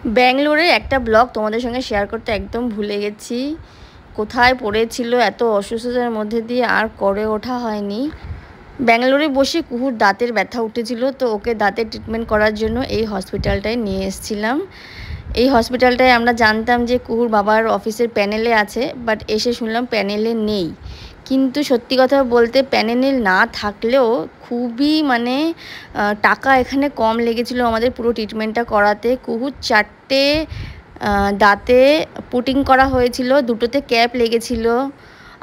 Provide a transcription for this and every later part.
ব্যাঙ্গালোরের একটা ব্লগ তোমাদের সঙ্গে শেয়ার করতে একদম ভুলে গেছি। কোথায় পড়েছিল এত অসুস্থতার মধ্যে দিয়ে আর করে ওঠা হয়নি। ব্যাঙ্গালোরে বসে কুহুর দাঁতের ব্যথা উঠেছিল, তো ওকে দাঁতের ট্রিটমেন্ট করার জন্য এই হসপিটালটায় নিয়ে এসেছিলাম। এই হসপিটালটায় আমরা জানতাম যে কুহুর বাবার অফিসের প্যানেলে আছে, বাট এসে শুনলাম প্যানেলে নেই। কিন্তু সত্যি কথা বলতে প্যানেলে না থাকলেও খুবই টাকা এখানে কম লেগেছিল আমাদের পুরো ট্রিটমেন্টটা করাতে। কুহুর 4টে দাঁতে পুটিং করা হয়েছিল, 2টোতে ক্যাপ লেগেছিল।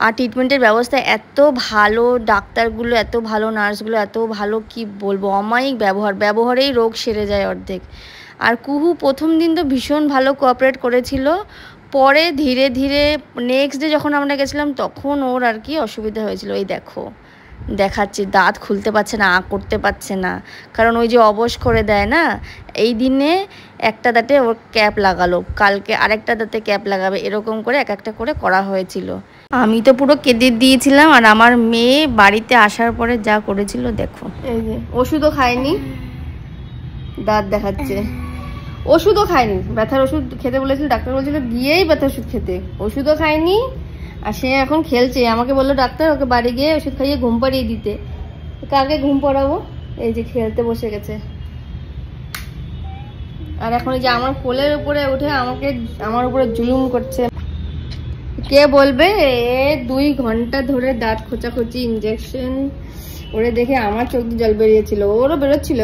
আর ট্রিটমেন্টের ব্যবস্থা এত ভালো, ডাক্তারগুলো এত ভালো, নার্সগুলো এত ভালো, কি বলবো, অমায়িক ব্যবহারেই রোগ সেরে যায় অর্ধেক। আর কুহু প্রথম দিন তো ভীষণ ভালো কোঅপারেট করেছিল, পরে ধীরে ধীরে নেক্সট ডে যখন আমরা গেছিলাম তখন ওর আর কি অসুবিধা হয়েছিল। এই দেখো দেখাচ্ছি, দাঁত খুলতে পারছে না, করতে পারছে না, কারণ ওই যে অবশ করে দেয় না। এই দিনে একটা দাঁতে ওর ক্যাপ লাগালো, কালকে আরেকটা দাঁতে ক্যাপ লাগাবে, এরকম করে এক একটা করে করা হয়েছিল। আমি তো পুরো কেঁদে দিয়েছিলাম, আর আমার মেয়ে বাড়িতে আসার পরে যা করেছিল দেখো। এই যে ওষুধও খায়নি, দাঁত দেখাচ্ছে। ওষুধও খায়নি, ব্যথার ওষুধ খেতে বলেছিল, ডাক্তার বলেছিল গিয়েই ব্যথার ওষুধ খেতে, ওষুধও খায়নি। আর সে এখন খেলছে, আমাকে বললো ডাক্তার ওকে বাড়ি গিয়ে ওষুধ খাইয়ে ঘুম পাড়িয়ে দিতে। কাকে ঘুম পড়াবো? এই যে খেলতে বসে গেছে। আর এখন এই যে আমার কোলের উপরে উঠে আমার উপরে জুলুম করছে। কে বলবে, 2 ঘন্টা ধরে দাঁত খোঁচাখুচি, ইঞ্জেকশন ওরে দেখে আমার চোখ দিয়ে জল বেরিয়েছিল, ওরও বেরোচ্ছিল।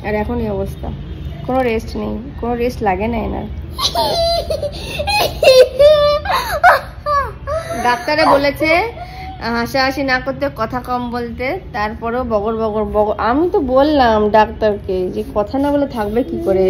আর এখন এই অবস্থা, কোনো রেস্ট নেই, কোনো রেস্ট লাগে না এনার। ডাক্তারে বলেছে হাসাহাসি না করতে, কথা কম বলতে, তারপরেও বগর বগর বগর। আমি তো বললাম ডাক্তারকে যে কথা না বলে থাকবে কি করে।